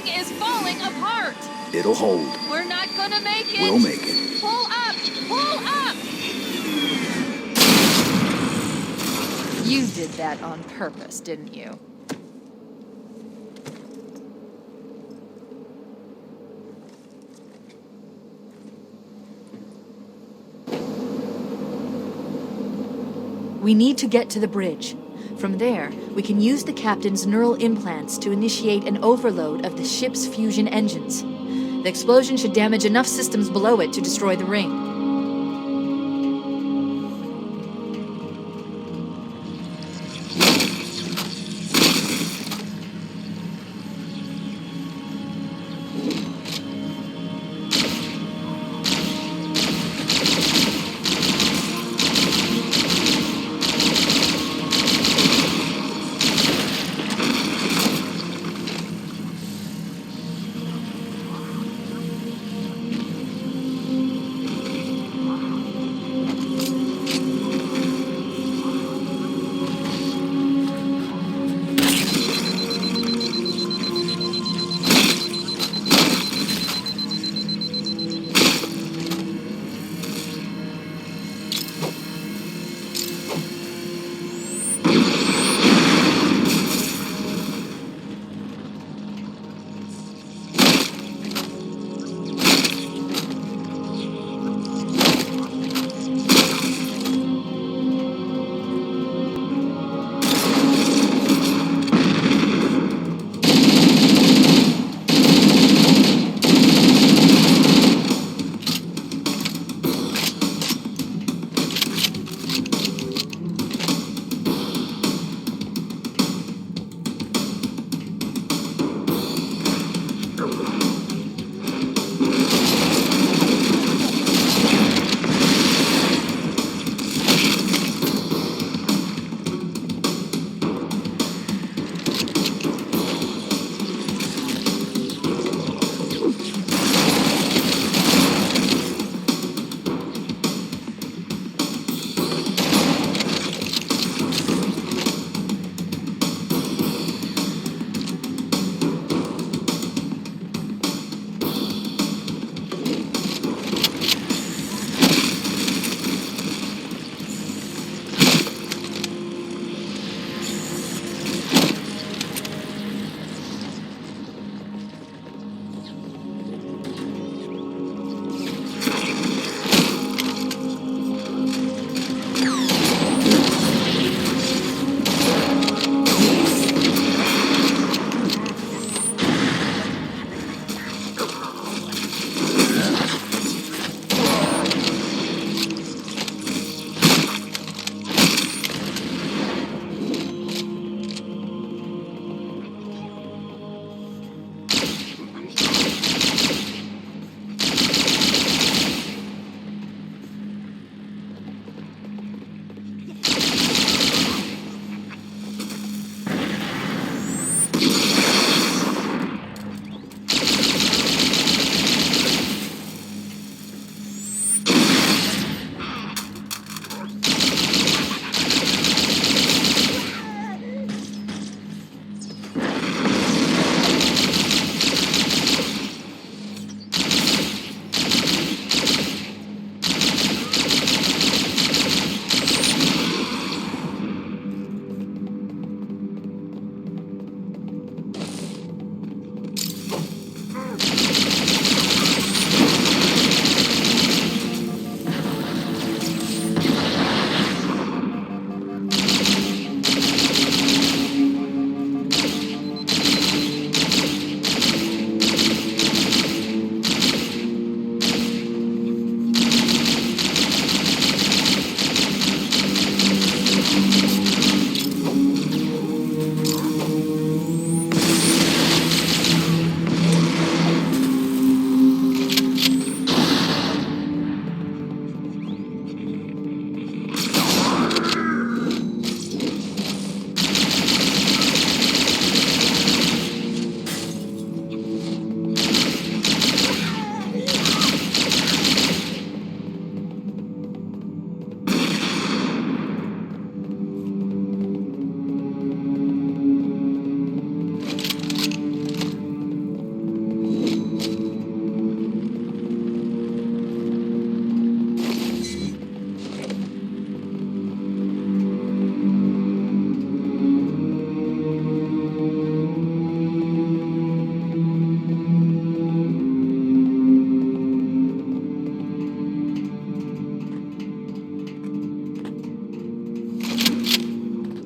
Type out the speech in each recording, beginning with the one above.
thing is falling apart! It'll hold. We're not gonna make it! We'll make it. Pull up! Pull up! You did that on purpose, didn't you? We need to get to the bridge. From there, we can use the captain's neural implants to initiate an overload of the ship's fusion engines. The explosion should damage enough systems below it to destroy the ring.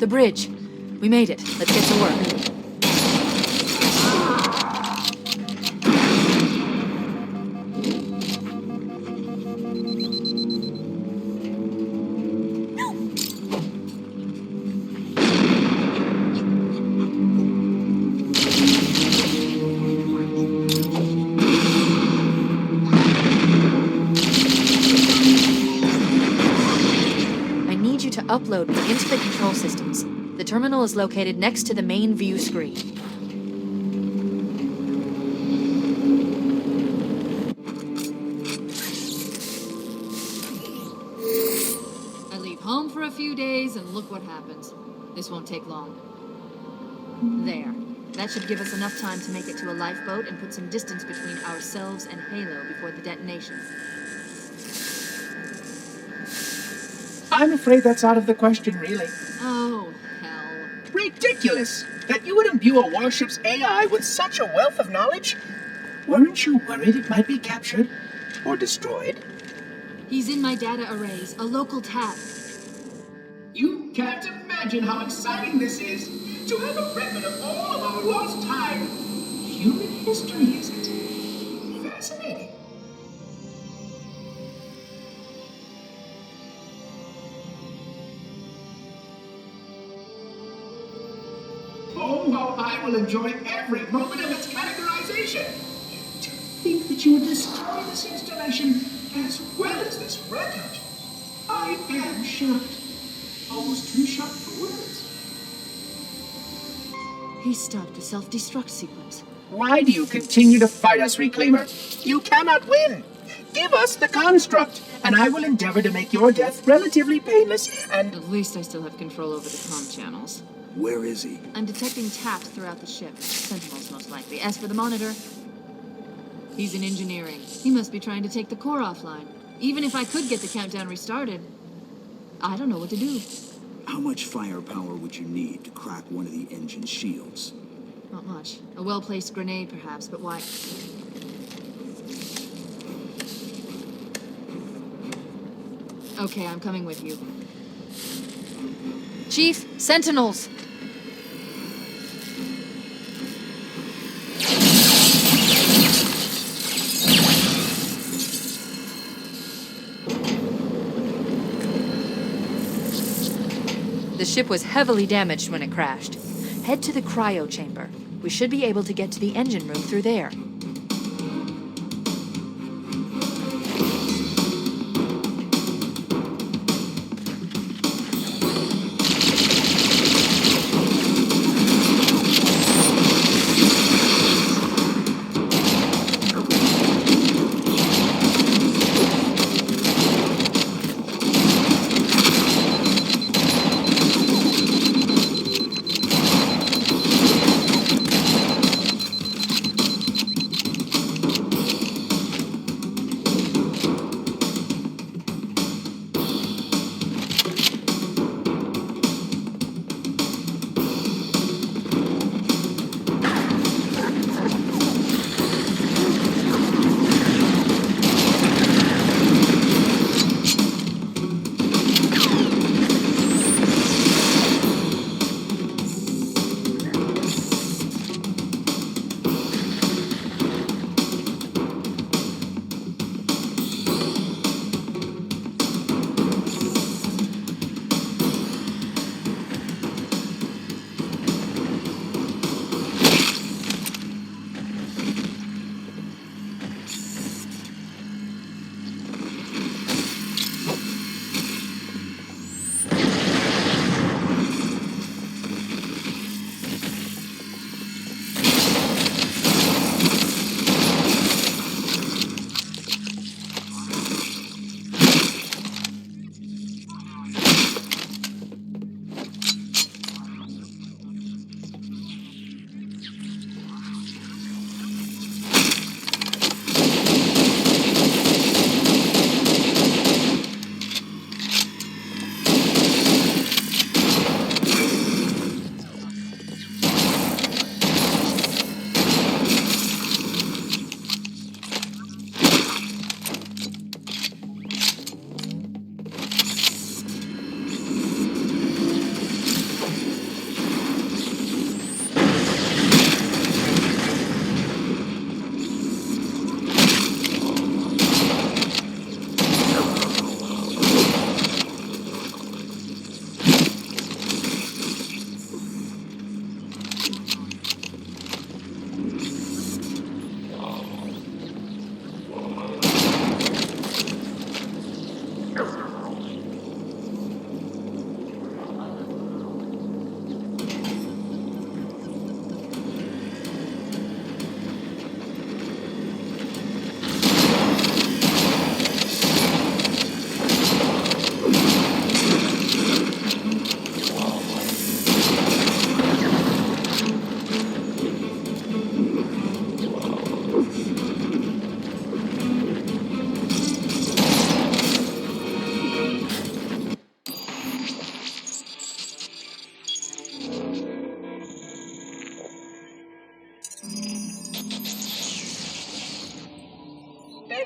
The bridge. We made it. Let's get to work. Upload me into the control systems. The terminal is located next to the main view screen. I leave home for a few days and look what happens. This won't take long. There. That should give us enough time to make it to a lifeboat and put some distance between ourselves and Halo before the detonation. I'm afraid that's out of the question, really. Oh, hell. Ridiculous! That you would imbue a warship's AI with such a wealth of knowledge? Weren't you worried it might be captured? Or destroyed? He's in my data arrays, a local tab. You can't imagine how exciting this is! To have a record of all of our lost time! Human history, isn't it? Fascinating. Oh, how I will enjoy every moment of its categorization! To think that you would destroy this installation as well as this record! I am shocked. Almost too shocked for words. He stopped the self-destruct sequence. Why do you continue to fight us, Reclaimer? You cannot win! Give us the construct, and I will endeavor to make your death relatively painless and... At least I still have control over the comm channels. Where is he? I'm detecting taps throughout the ship. Sentinels, most likely. As for the monitor, he's in engineering. He must be trying to take the core offline. Even if I could get the countdown restarted, I don't know what to do. How much firepower would you need to crack one of the engine shields? Not much. A well-placed grenade, perhaps, but why? Okay, I'm coming with you. Chief, Sentinels! The ship was heavily damaged when it crashed. Head to the cryo chamber. We should be able to get to the engine room through there.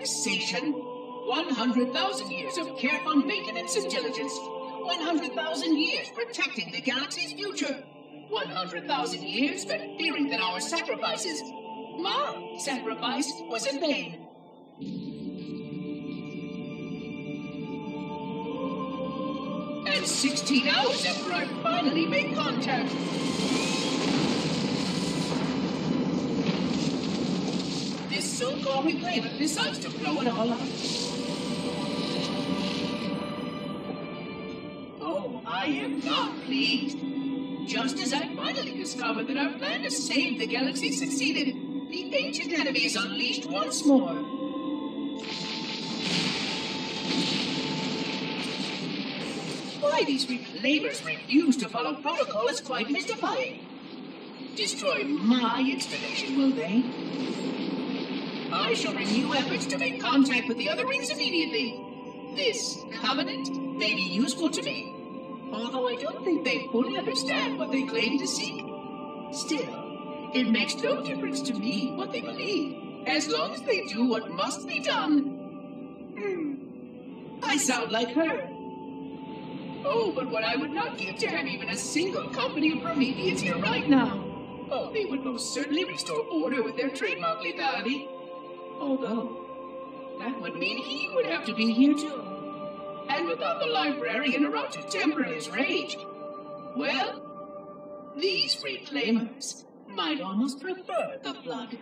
civilization. 100,000 years of careful maintenance and diligence. 100,000 years protecting the galaxy's future. 100,000 years spent fearing that our sacrifices, my sacrifice, was in vain. And 16 hours after I finally made contact. This so-called reclaimer decides to blow it all up. Oh, I am not pleased. Just as I finally discovered that our plan to save the galaxy succeeded, the ancient enemies unleashed once more. Why these reclaimers refuse to follow protocol is quite mystifying. Destroy my installation, will they? I shall renew efforts to make contact with the other rings immediately. This covenant may be useful to me, although I don't think they fully understand what they claim to seek. Still, it makes no difference to me what they believe, as long as they do what must be done. I sound like her. Oh, but what I would not give to have even a single company of Prometheans here right now. Oh, they would most certainly restore order with their trademark lethality. Although, that would mean he would have to be here too. And without the librarian around to temper his rage, well, these reclaimers might almost prefer the Flood.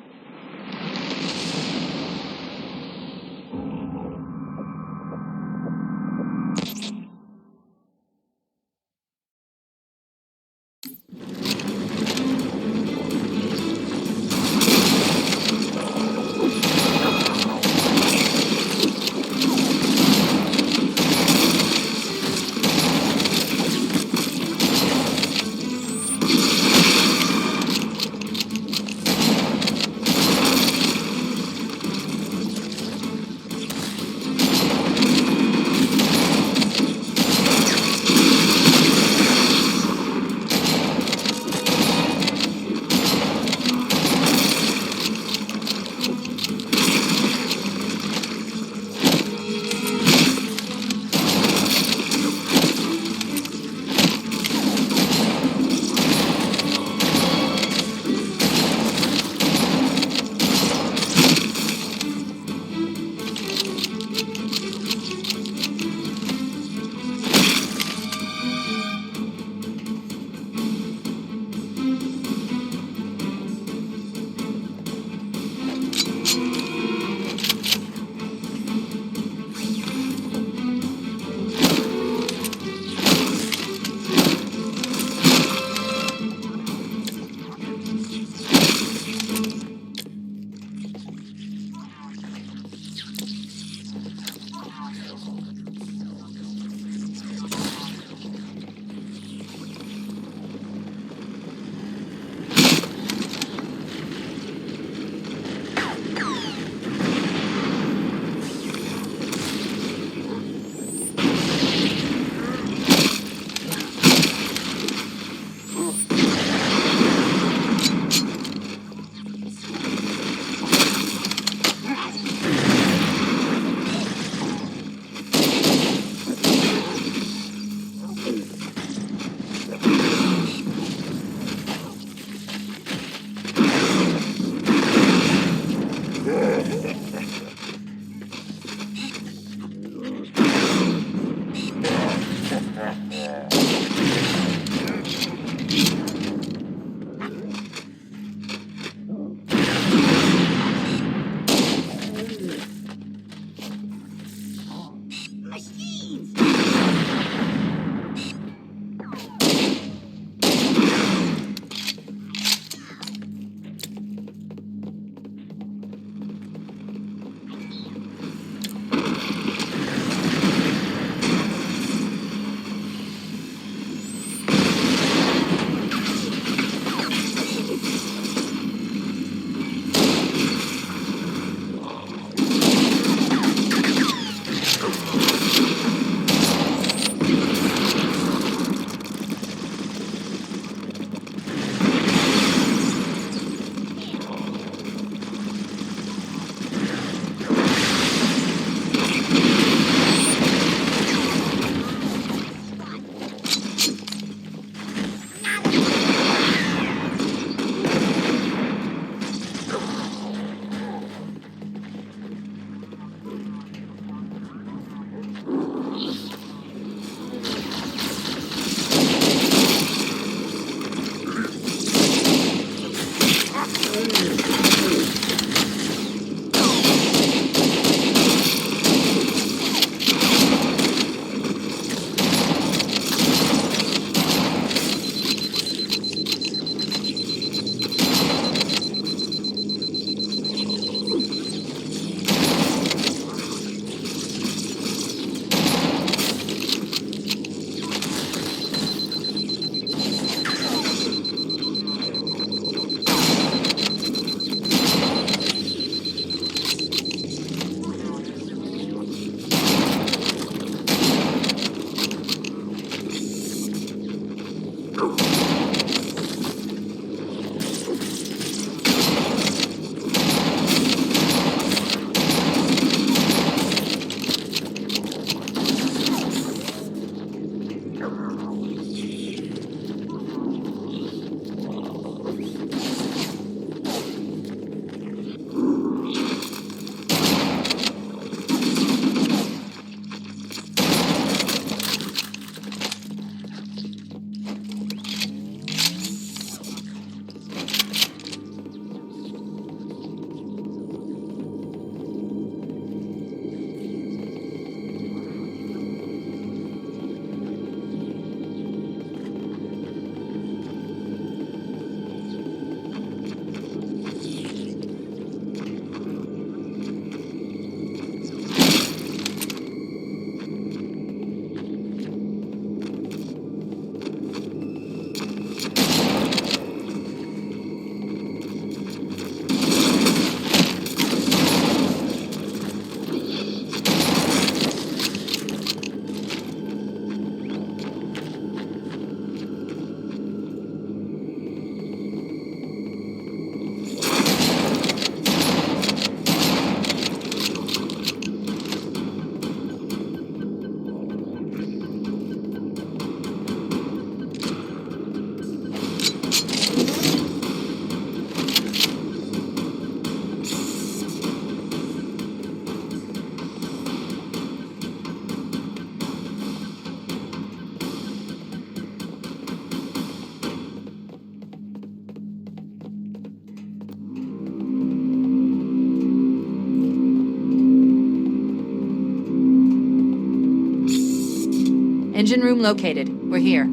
Engine room located. We're here.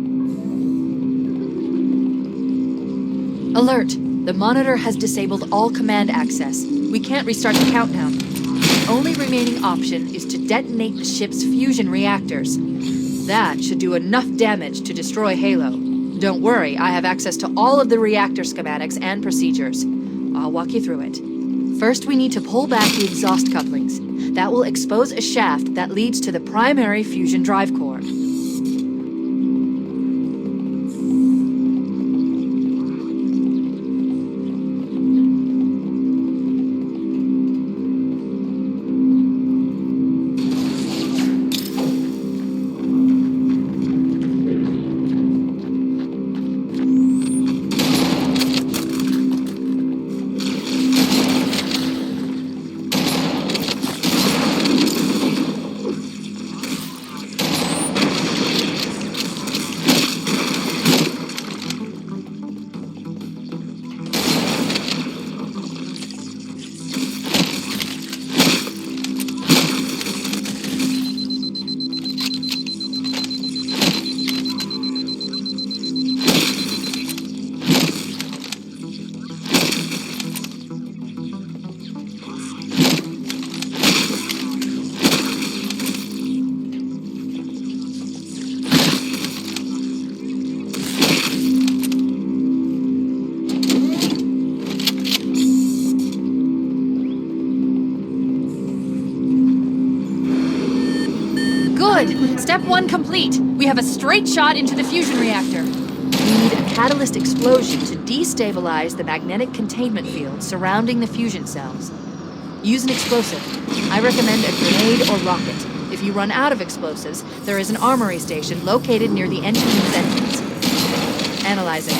Alert! The monitor has disabled all command access. We can't restart the countdown. The only remaining option is to detonate the ship's fusion reactors. That should do enough damage to destroy Halo. Don't worry, I have access to all of the reactor schematics and procedures. I'll walk you through it. First, we need to pull back the exhaust couplings. That will expose a shaft that leads to the primary fusion drive core. Step 1 complete. We have a straight shot into the fusion reactor. We need a catalyst explosion to destabilize the magnetic containment field surrounding the fusion cells. Use an explosive. I recommend a grenade or rocket. If you run out of explosives, there is an armory station located near the engine room's entrance. Analyzing.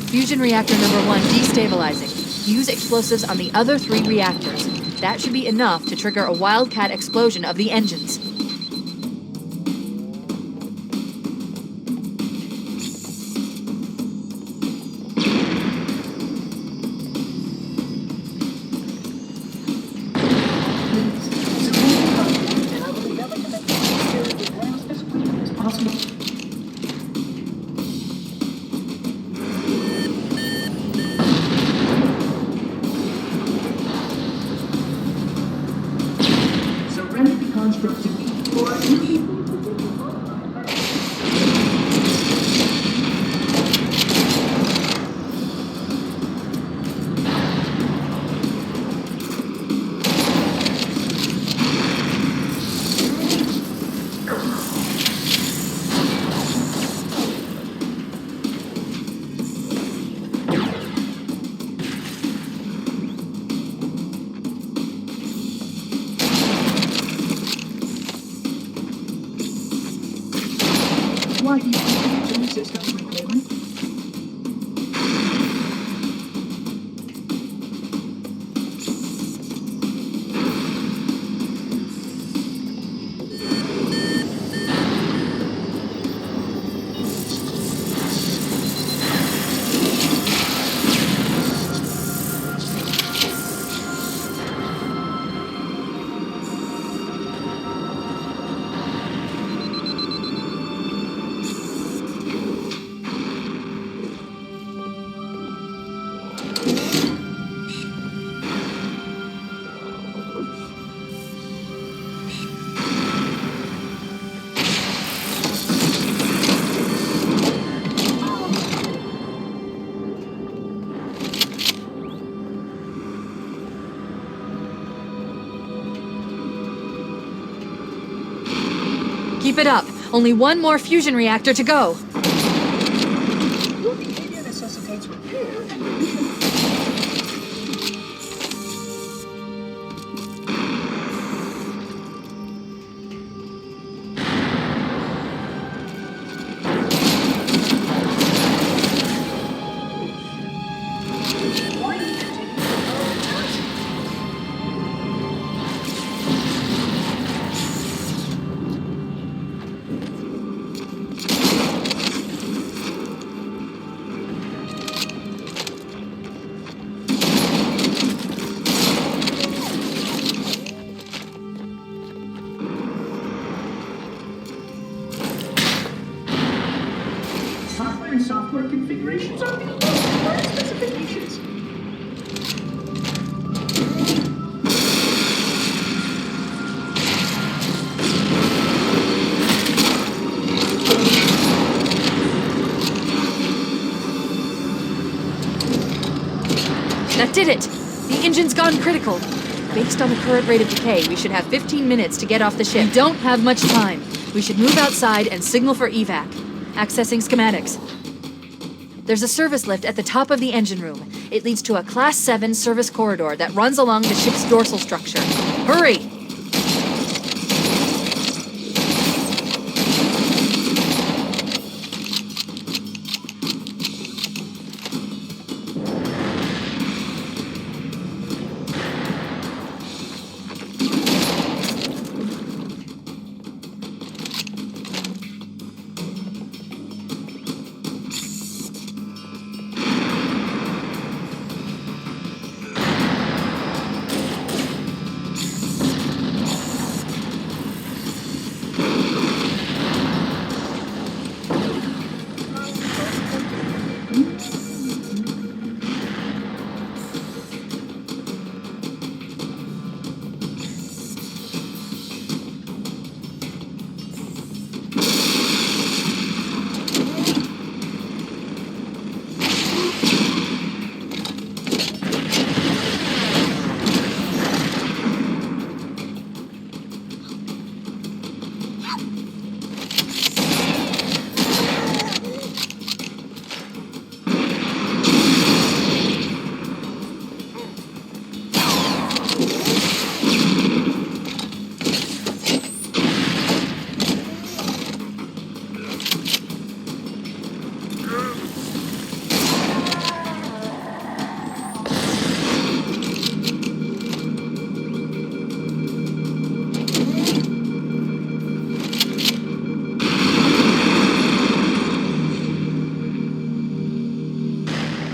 Fusion reactor number 1 destabilizing. Use explosives on the other 3 reactors. That should be enough to trigger a wildcat explosion of the engines. Why do you think the systems we live in? Keep it up. Only one more fusion reactor to go. Your behavior necessitates repair. did it! The engine's gone critical. Based on the current rate of decay, we should have 15 minutes to get off the ship. We don't have much time. We should move outside and signal for evac. Accessing schematics. There's a service lift at the top of the engine room. It leads to a Class 7 service corridor that runs along the ship's dorsal structure. Hurry!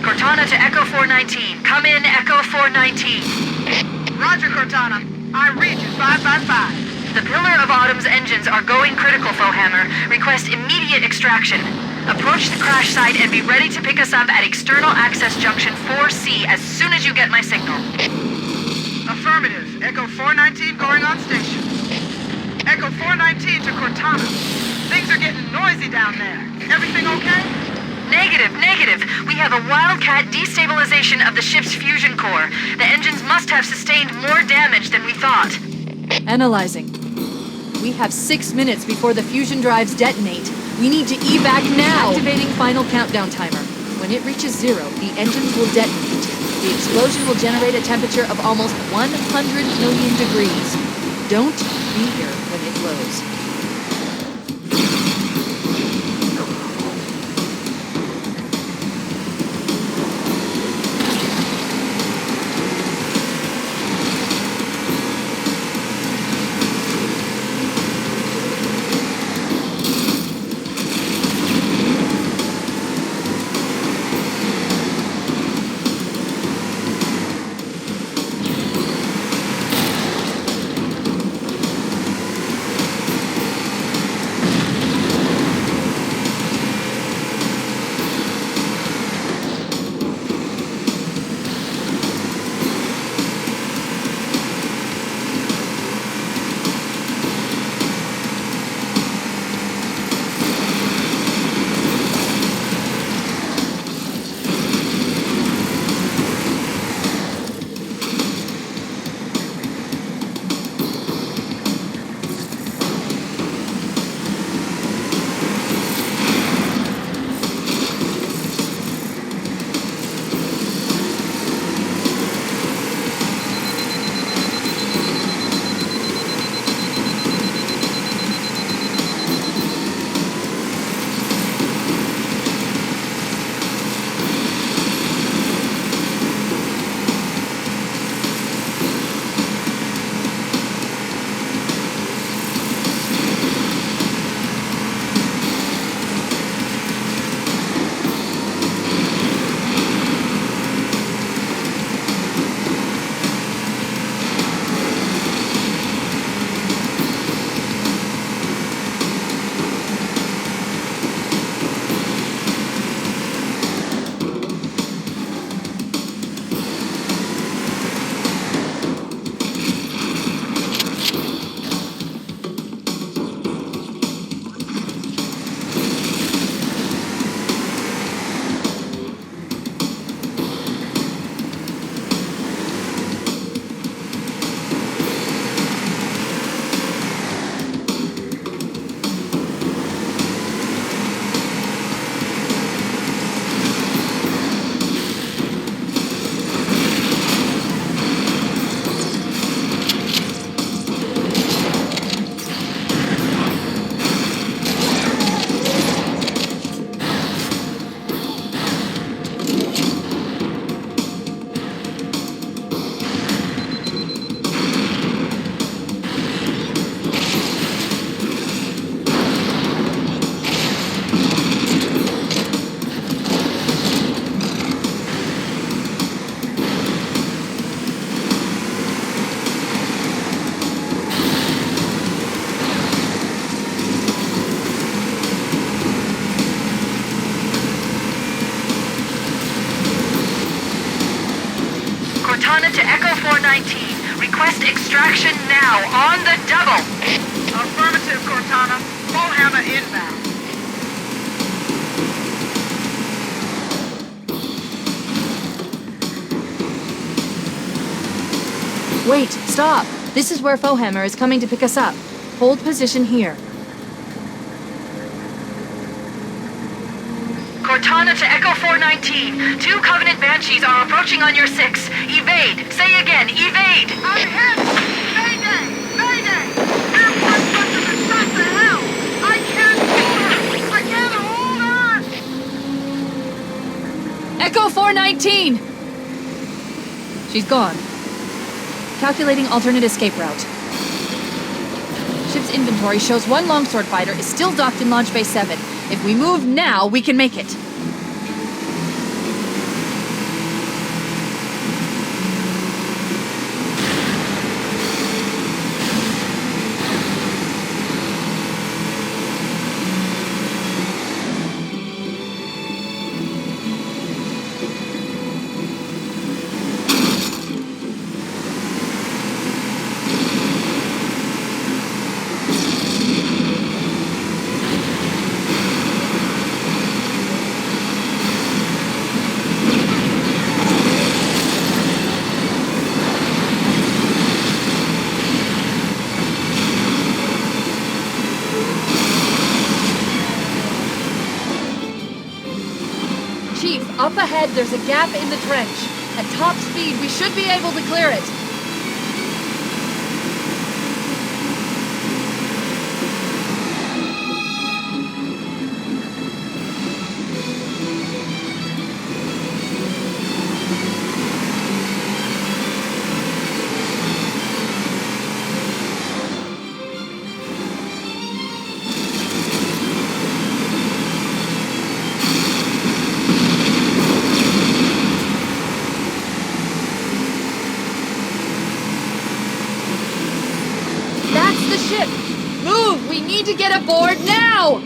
Cortana to Echo 419. Come in, Echo 419. Roger, Cortana. I read you 555. The Pillar of Autumn's engines are going critical, Foehammer. Request immediate extraction. Approach the crash site and be ready to pick us up at External Access Junction 4C as soon as you get my signal. Affirmative. Echo 419 going on station. Echo 419 to Cortana. Things are getting noisy down there. Everything okay? Negative. We have a wildcat destabilization of the ship's fusion core. The engines must have sustained more damage than we thought. Analyzing. We have 6 minutes before the fusion drives detonate. We need to evac now! Activating final countdown timer. When it reaches 0, the engines will detonate. The explosion will generate a temperature of almost 100 million degrees. Don't be here when it blows. 419. Request extraction now, on the double. Affirmative, Cortana. Foehammer inbound. Wait, stop! This is where Foehammer is coming to pick us up. Hold position here. Cortana to Echo 419. 2 Covenant Banshees are approaching on your 6. Evade. Say again, evade. I'm hit! Mayday! Mayday! Airport buses are shot to hell! I can't hold her! I can't hold her! Echo 419! She's gone. Calculating alternate escape route. Ship's inventory shows 1 longsword fighter is still docked in Launch Bay 7. If we move now, we can make it. Up ahead, there's a gap in the trench. At top speed, we should be able to clear it. Move! We need to get aboard now!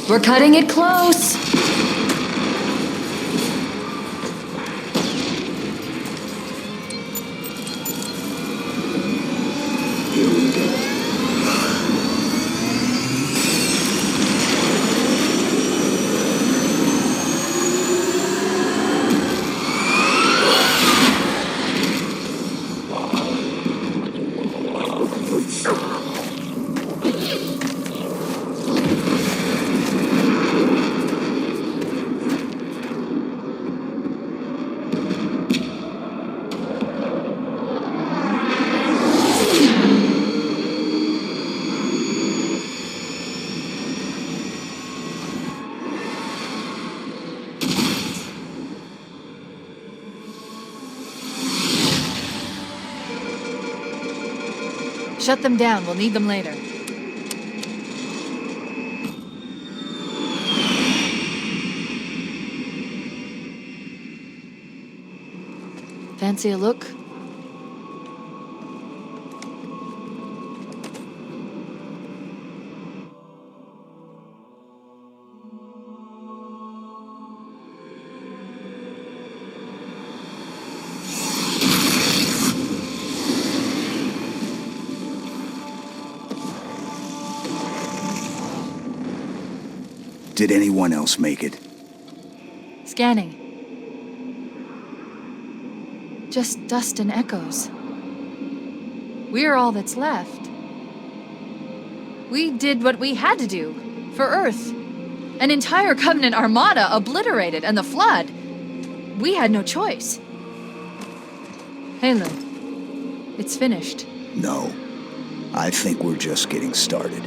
We're cutting it close! Shut them down. We'll need them later. Fancy a look? Did anyone else make it? Scanning. Just dust and echoes. We're all that's left. We did what we had to do. For Earth. An entire Covenant armada obliterated, and the Flood. We had no choice. Halo. It's finished. No. I think we're just getting started.